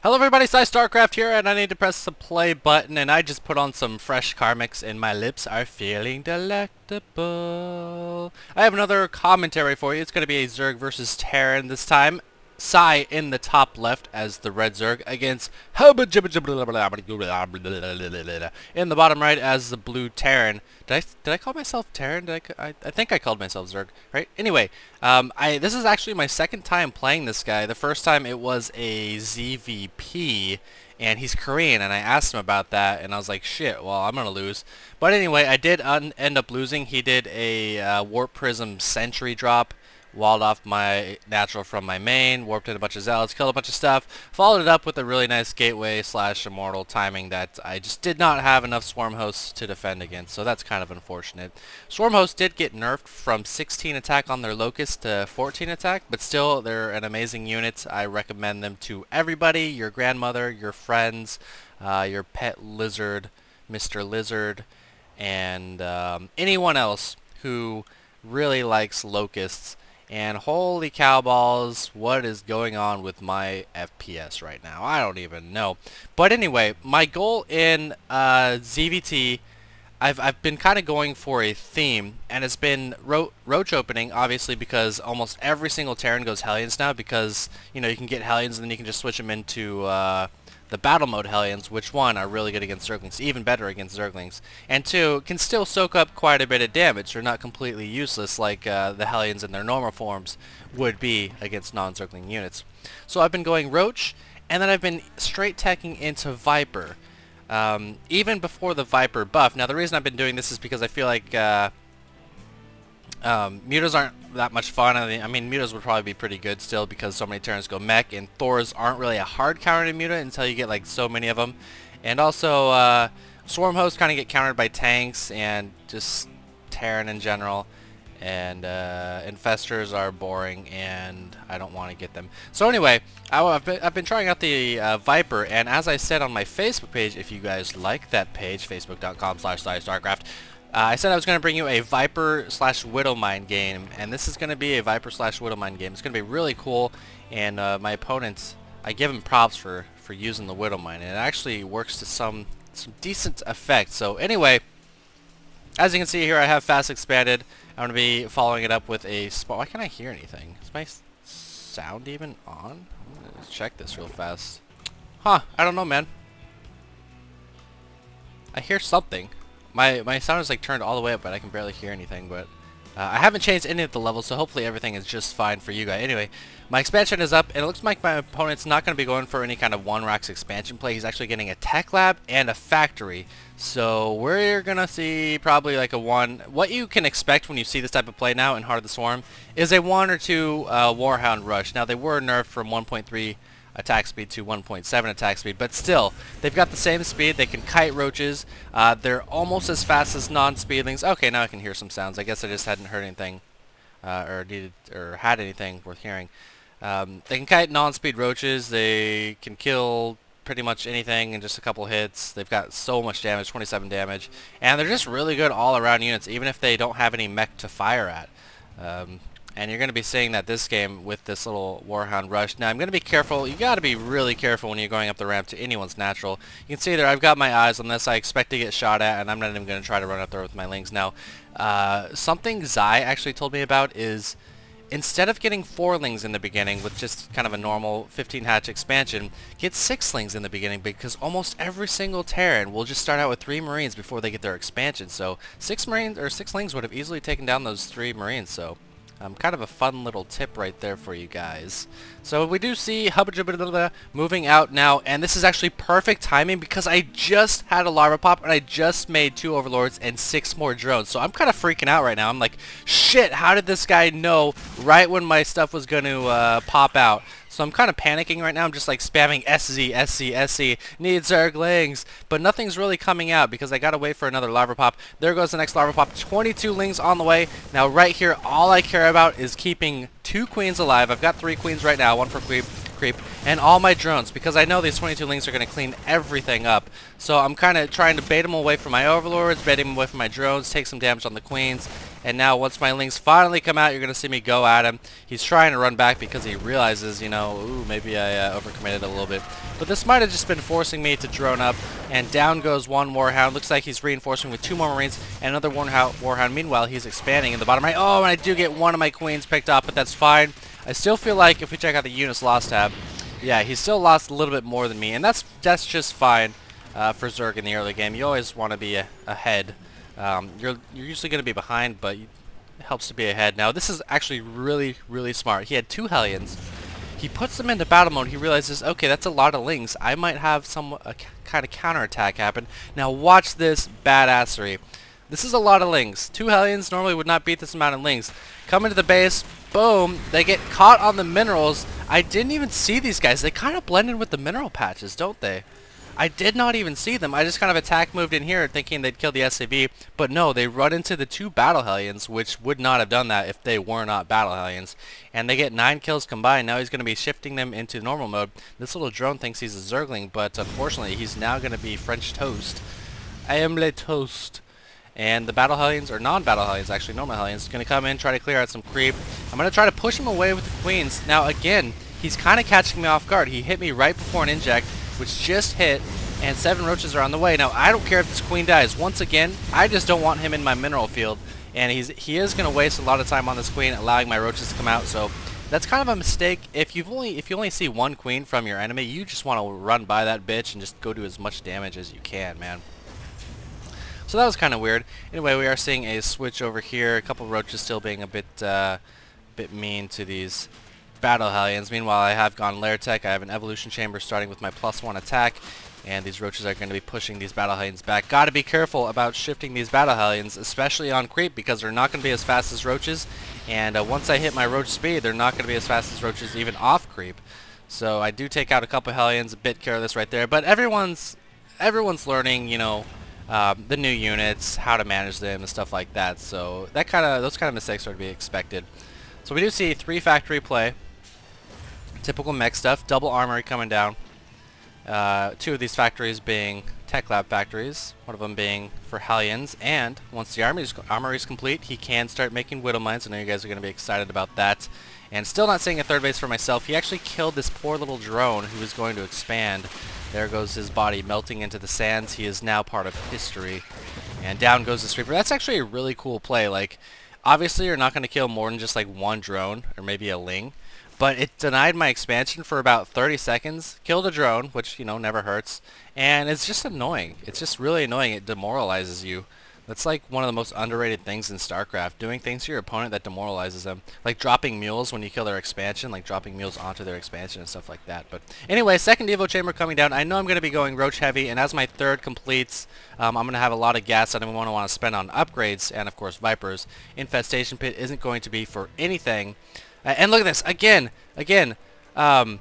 Hello everybody, PsyStarcraft here, and I need to press the play button, and I just put on some fresh karmics and my lips are feeling delectable. I have another commentary for you. It's going to be a Zerg versus Terran this time. Psy in the top left as the red Zerg against in the bottom right as the blue Terran. Did I call myself Terran? I think I called myself Zerg, right? Anyway, this is actually my second time playing this guy. The first time it was a ZvT, and he's Korean, and I asked him about that, and I was like, shit, well, I'm gonna lose. But anyway, I did end up losing. He did a Warp Prism Sentry drop, walled off my natural from my main, warped in a bunch of zealots, killed a bunch of stuff, followed it up with a really nice gateway / immortal timing that I just did not have enough swarm hosts to defend against, so that's kind of unfortunate. Swarm hosts did get nerfed from 16 attack on their locust to 14 attack, but still they're an amazing unit. I recommend them to everybody, your grandmother, your friends, your pet lizard, Mr. Lizard, and anyone else who really likes locusts. And holy cow balls, what is going on with my FPS right now? I don't even know. But anyway, my goal in ZvT, I've been kind of going for a theme, and it's been roach opening, obviously, because almost every single Terran goes Hellions now, because, you know, you can get Hellions and then you can just switch them into the battle mode Hellions, which one are really good against Zerglings, even better against Zerglings, and two, can still soak up quite a bit of damage. They're not completely useless like the Hellions in their normal forms would be against non-Zergling units. So I've been going Roach, and then I've been straight teching into Viper. Even before the Viper buff. Now the reason I've been doing this is because I feel like mutas aren't that much fun. I mean, mutas would probably be pretty good still because so many Terrans go mech, and Thors aren't really a hard counter to muta until you get like so many of them. And also, Swarm hosts kind of get countered by tanks and just Terran in general. And infestors are boring, and I don't want to get them. So anyway, I've been trying out the Viper, and as I said on my Facebook page, if you guys like that page, facebook.com/PsyStarcraft, I said I was going to bring you a Viper / Widowmine game, and this is going to be a Viper / Widowmine game. It's going to be really cool, and my opponents, I give them props for using the Widowmine, and it actually works to some decent effect. So anyway, as you can see here, I have fast expanded. I'm going to be following it up with a why can't I hear anything? Is my sound even on? I'm going to check this real fast. Huh, I don't know, man. I hear something. My sound is like turned all the way up, but I can barely hear anything. But I haven't changed any of the levels, so hopefully everything is just fine for you guys. Anyway, my expansion is up, and it looks like my opponent's not going to be going for any kind of one-racks expansion play. He's actually getting a tech lab and a factory. So we're going to see probably like a one. What you can expect when you see this type of play now in Heart of the Swarm is a 1 or 2 Warhound rush. Now they were nerfed from 1.3 attack speed to 1.7 attack speed, but still, they've got the same speed. They can kite roaches. They're almost as fast as non-speedlings. Okay, now I can hear some sounds. I guess I just hadn't heard anything or had anything worth hearing. They can kite non-speed roaches. They can kill pretty much anything in just a couple hits. They've got so much damage, 27 damage, and they're just really good all-around units, even if they don't have any mech to fire at. And you're going to be seeing that this game with this little Warhound rush. Now, I'm going to be careful. You got to be really careful when you're going up the ramp to anyone's natural. You can see there, I've got my eyes on this. I expect to get shot at, and I'm not even going to try to run up there with my lings. Now, something Zai actually told me about is instead of getting 4 lings in the beginning with just kind of a normal 15 hatch expansion, get 6 lings in the beginning, because almost every single Terran will just start out with 3 Marines before they get their expansion. So 6 lings would have easily taken down those 3 Marines. So kind of a fun little tip right there for you guys. So we do see Hubba moving out now, and this is actually perfect timing because I just had a larva pop and I just made 2 overlords and 6 more drones. So I'm kind of freaking out right now. I'm like, shit, how did this guy know right when my stuff was going to pop out? So I'm kind of panicking right now. I'm just like spamming SZ, SC, SC, need Zerglings, but nothing's really coming out because I gotta wait for another larva pop. There goes the next larva pop. 22 lings on the way. Now right here, all I care about is keeping 2 queens alive. I've got 3 queens right now, 1 for creep, and all my drones, because I know these 22 lings are going to clean everything up. So I'm kind of trying to bait them away from my overlords, bait them away from my drones, take some damage on the queens, And now once my lings finally come out, you're going to see me go at him. He's trying to run back because he realizes, you know, ooh, maybe I overcommitted a little bit. But this might have just been forcing me to drone up. And down goes one Warhound. Looks like he's reinforcing with 2 more Marines and another Warhound. Meanwhile, he's expanding in the bottom right. Oh, and I do get one of my queens picked up, but that's fine. I still feel like if we check out the units lost tab, yeah, he still lost a little bit more than me. And that's just fine for Zerg in the early game. You always want to be ahead. You're usually going to be behind, but it helps to be ahead. Now, this is actually really, really smart. He had 2 Hellions. He puts them into battle mode. He realizes, okay, that's a lot of lings. I might have some kind of counterattack happen. Now, watch this badassery. This is a lot of lings. 2 Hellions normally would not beat this amount of lings. Come into the base. Boom. They get caught on the minerals. I didn't even see these guys. They kind of blend in with the mineral patches, don't they? I did not even see them. I just kind of attack moved in here thinking they'd kill the SCV, but no, they run into the 2 Battle Hellions, which would not have done that if they were not Battle Hellions. And they get 9 kills combined. Now he's going to be shifting them into normal mode. This little drone thinks he's a Zergling, but unfortunately he's now going to be French toast. I am le toast. And the Battle Hellions, or non-Battle Hellions, actually normal Hellions, is going to come in, try to clear out some creep. I'm going to try to push him away with the Queens. Now again, he's kind of catching me off guard. He hit me right before an inject, which just hit, and 7 roaches are on the way. Now, I don't care if this queen dies. Once again, I just don't want him in my mineral field, and he is going to waste a lot of time on this queen, allowing my roaches to come out. So that's kind of a mistake. If you only see 1 queen from your enemy, you just want to run by that bitch and just go do as much damage as you can, man. So that was kind of weird. Anyway, we are seeing a switch over here. A couple roaches still being a bit mean to these Battle Hellions. Meanwhile, I have gone Lair Tech. I have an Evolution Chamber starting with my +1 attack. And these roaches are going to be pushing these Battle Hellions back. Got to be careful about shifting these Battle Hellions, especially on creep, because they're not going to be as fast as roaches. And once I hit my roach speed, they're not going to be as fast as roaches even off creep. So I do take out a couple Hellions, a bit careless right there. But everyone's learning, you know, the new units, how to manage them, and stuff like that. So those kind of mistakes are to be expected. So we do see 3 factory play. Typical mech stuff. Double armory coming down. 2 of these factories being tech lab factories, one of them being for Hellions, and once the armory is complete, he can start making Widow Mines. I know you guys are going to be excited about that. And still not seeing a 3rd base for myself. He actually killed this poor little drone who was going to expand. There goes his body melting into the sands. He is now part of history. And down goes the Reaper. That's actually a really cool play. Like, obviously you're not going to kill more than just like 1 drone or maybe a ling. But it denied my expansion for about 30 seconds, killed a drone, which, you know, never hurts, and it's just annoying. It's just really annoying. It demoralizes you. That's like one of the most underrated things in StarCraft, doing things to your opponent that demoralizes them. Like dropping mules when you kill their expansion, like dropping mules onto their expansion and stuff like that. But anyway, 2nd Evo Chamber coming down. I know I'm going to be going Roach heavy, and as my 3rd completes, I'm going to have a lot of gas that I'm going to want to spend on upgrades, and of course Vipers. Infestation Pit isn't going to be for anything. And look at this, again, I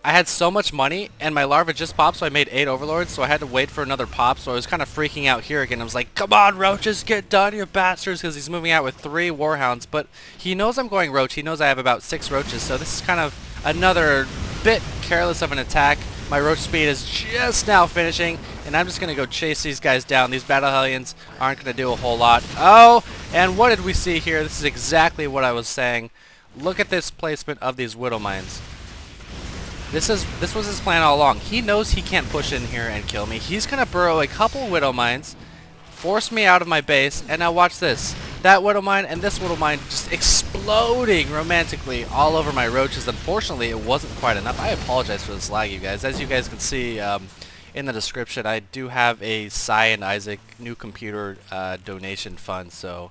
had so much money, and my larva just popped, so I made 8 overlords, so I had to wait for another pop, so I was kind of freaking out here again. I was like, come on, roaches, get done, you bastards, because he's moving out with 3 warhounds, but he knows I'm going roach. He knows I have about 6 roaches, so this is kind of another bit careless of an attack. My roach speed is just now finishing, and I'm just going to go chase these guys down. These Battle Hellions aren't going to do a whole lot. Oh, and what did we see here? This is exactly what I was saying. Look at this placement of these Widow Mines. This was his plan all along. He knows he can't push in here and kill me. He's going to burrow a couple Widow Mines, force me out of my base, and now watch this. That Widow Mine and this Widow Mine just exploding romantically all over my roaches. Unfortunately, it wasn't quite enough. I apologize for this lag, you guys. As you guys can see in the description, I do have a PsY and Isaac new computer donation fund, so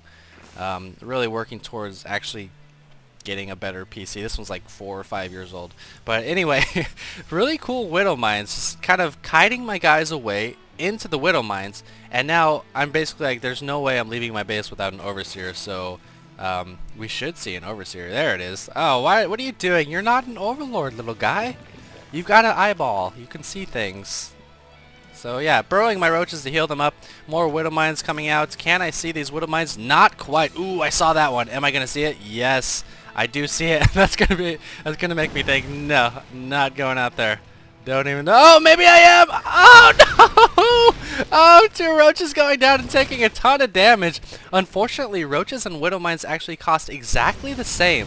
really working towards actually getting a better PC. This one's like 4 or 5 years old. But anyway, really cool Widow Mines. Just kind of kiting my guys away into the Widow Mines. And now I'm basically like, there's no way I'm leaving my base without an Overseer. So we should see an Overseer. There it is. Oh, what are you doing? You're not an Overlord, little guy. You've got an eyeball. You can see things. So yeah, burrowing my roaches to heal them up. More Widow Mines coming out. Can I see these Widow Mines? Not quite. Ooh, I saw that one. Am I going to see it? Yes. I do see it. That's gonna make me think, no, not going out there. Don't even know. Oh, maybe I am. Oh no! Oh, 2 roaches going down and taking a ton of damage. Unfortunately, roaches and widow mines actually cost exactly the same.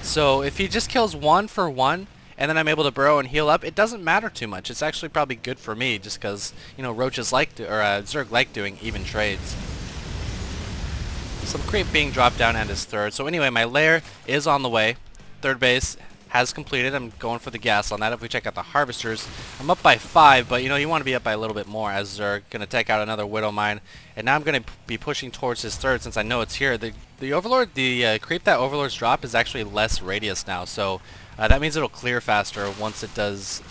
So if he just kills 1 for 1, and then I'm able to burrow and heal up, it doesn't matter too much. It's actually probably good for me, just because, you know, roaches like to, or Zerg like doing even trades. Some creep being dropped down and his third. So anyway, my lair is on the way. Third base has completed. I'm going for the gas on that. If we check out the harvesters, I'm up by 5, but you know, you want to be up by a little bit more as Zerg. Gonna take out another widow mine, and now I'm gonna be pushing towards his third since I know it's here. The overlord, the creep that overlords drop is actually less radius now, so that means it'll clear faster once it does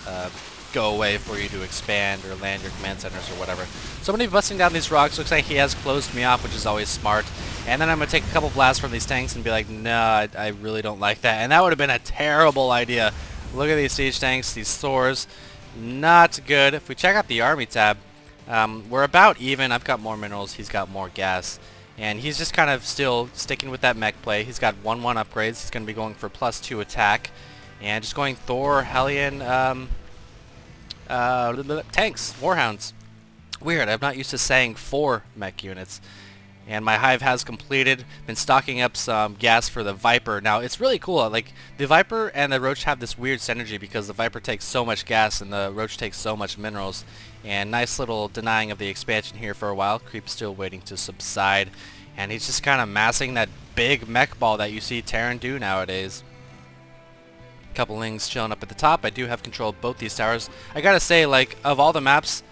go away for you to expand or land your command centers or whatever. So I'm going to be busting down these rocks. Looks like he has closed me off, which is always smart. And then I'm going to take a couple blasts from these tanks and be like, nah, I really don't like that. And that would have been a terrible idea. Look at these siege tanks, these Thors. Not good. If we check out the army tab, we're about even. I've got more minerals. He's got more gas. And he's just kind of still sticking with that mech play. He's got 1-1 upgrades. He's going to be going for +2 attack. And just going Thor, Hellion, tanks, Warhounds. Weird, I'm not used to saying 4 mech units. And my hive has completed. Been stocking up some gas for the Viper. Now, it's really cool. Like, the Viper and the Roach have this weird synergy because the Viper takes so much gas and the Roach takes so much minerals. And nice little denying of the expansion here for a while. Creep's still waiting to subside. And he's just kind of massing that big mech ball that you see Terran do nowadays. Couple lings chilling up at the top. I do have control of both these towers. I gotta say, like, of all the maps,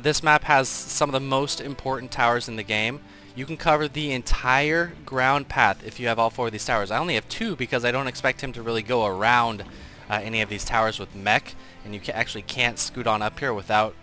this map has some of the most important towers in the game. You can cover the entire ground path if you have all 4 of these towers. I only have 2 because I don't expect him to really go around any of these towers with mech, and you actually can't scoot on up here without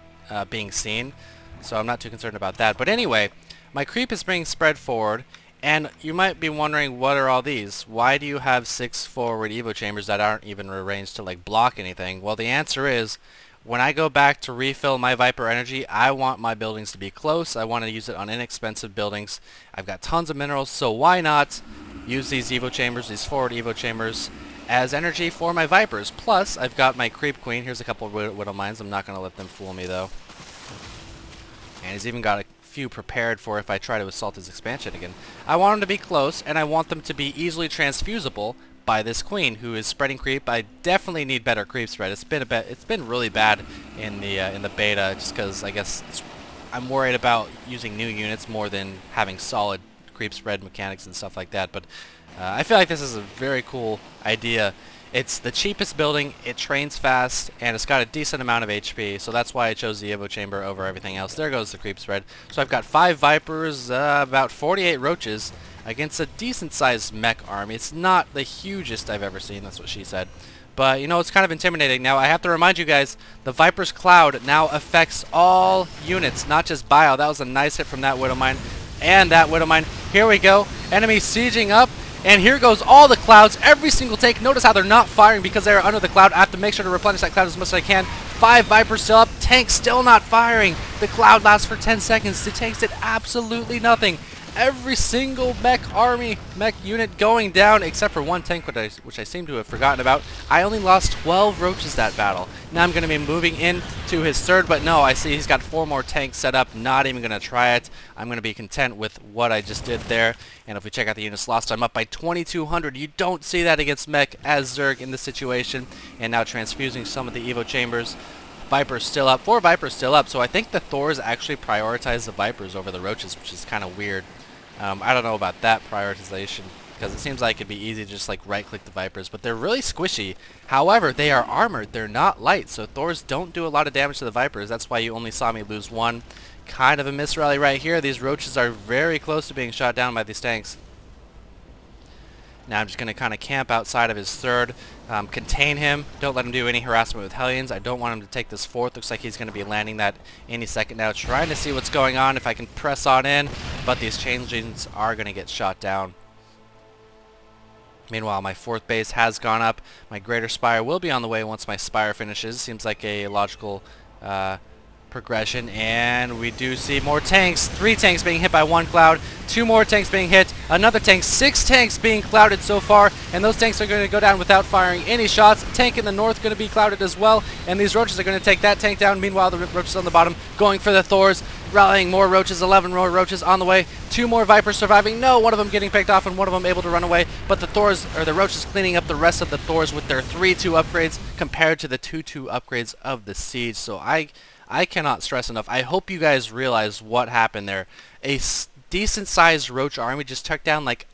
being seen. So I'm not too concerned about that. But anyway, my creep is being spread forward. And you might be wondering, what are all these? Why do you have 6 forward Evo chambers that aren't even arranged to like block anything? Well, the answer is, when I go back to refill my Viper energy, I want my buildings to be close. I want to use it on inexpensive buildings. I've got tons of minerals, so why not use these Evo chambers, these forward Evo chambers, as energy for my Vipers? Plus, I've got my Creep Queen. Here's a couple of Widow Mines. I'm not going to let them fool me, though. And he's even got a few prepared for if I try to assault his expansion again. I want them to be close, and I want them to be easily transfusible by this queen who is spreading creep. I definitely need better creep spread. It's been really bad in the beta, just because I guess I'm worried about using new units more than having solid creep spread mechanics and stuff like that. But I feel like this is a very cool idea. It's the cheapest building, it trains fast, and it's got a decent amount of HP, so that's why I chose the Evo Chamber over everything else. There goes the creep spread. So I've got 5 Vipers, about 48 Roaches, against a decent-sized mech army. It's not the hugest I've ever seen, that's what she said. But, you know, it's kind of intimidating. Now, I have to remind you guys, the Viper's Cloud now affects all units, not just Bio. That was a nice hit from that Widow Mine and that Widow Mine. Here we go. Enemy sieging up. And here goes all the clouds, every single take. Notice how they're not firing because they're under the cloud. I have to make sure to replenish that cloud as much as I can. 5 Vipers still up, tanks still not firing. The cloud lasts for 10 seconds. The tanks did absolutely nothing. Every single mech unit going down except for 1 tank, which I seem to have forgotten about. I only lost 12 Roaches that battle. Now I'm going to be moving into his third, but no, I see he's got 4 more tanks set up. Not even going to try it. I'm going to be content with what I just did there. And if we check out the units lost, I'm up by 2,200. You don't see that against mech as Zerg in this situation. And now transfusing some of the Evo chambers. Viper's still up. 4 Vipers still up. So I think the Thors actually prioritize the Vipers over the Roaches, which is kind of weird. I don't know about that prioritization, because it seems like it'd be easy to just like right-click the Vipers, but they're really squishy. However, they are armored. They're not light, so Thors don't do a lot of damage to the Vipers. That's why you only saw me lose 1. Kind of a misrally right here. These Roaches are very close to being shot down by these tanks. Now I'm just going to kind of camp outside of his third, contain him, don't let him do any harassment with Hellions. I don't want him to take this fourth. Looks like he's going to be landing that any second now. Trying to see what's going on, if I can press on in, but these changelings are going to get shot down. Meanwhile, my 4th base has gone up. My Greater Spire will be on the way once my Spire finishes. Seems like a logical progression, and we do see more tanks. 3 tanks being hit by 1 cloud, 2 more tanks being hit, another tank, 6 tanks being clouded so far, and those tanks are going to go down without firing any shots. Tank in the north going to be clouded as well, and these Roaches are going to take that tank down. Meanwhile, the Roaches on the bottom going for the Thors. Rallying more roaches, 11 more roaches on the way. 2 more vipers surviving. No, one of them getting picked off and one of them able to run away. But the Thors, or the roaches, cleaning up the rest of the Thors with their 3-2 upgrades compared to the 2-2 upgrades of the siege. So I cannot stress enough. I hope you guys realize what happened there. A decent sized roach army just took down like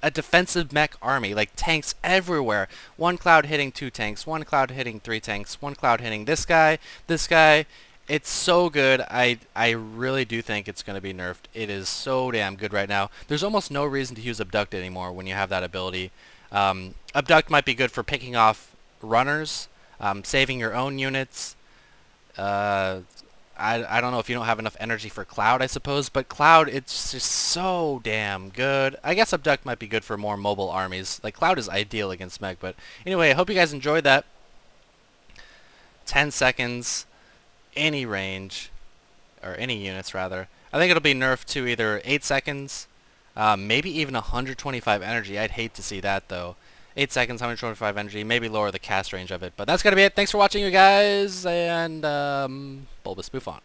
a defensive mech army, like tanks everywhere. One cloud hitting 2 tanks, one cloud hitting 3 tanks, one cloud hitting this guy, this guy. It's so good. I really do think it's going to be nerfed. It is so damn good right now. There's almost no reason to use Abduct anymore when you have that ability. Abduct might be good for picking off runners, saving your own units. I don't know if you don't have enough energy for Cloud, I suppose, but Cloud, it's just so damn good. I guess Abduct might be good for more mobile armies. Like, Cloud is ideal against Mech, but anyway, I hope you guys enjoyed that. 10 seconds, any range, or any units, rather. I think it'll be nerfed to either 8 seconds, maybe even 125 energy. I'd hate to see that, though. 8 seconds, 125 energy, maybe lower the cast range of it. But that's going to be it. Thanks for watching, you guys, and Bulbous Buffon.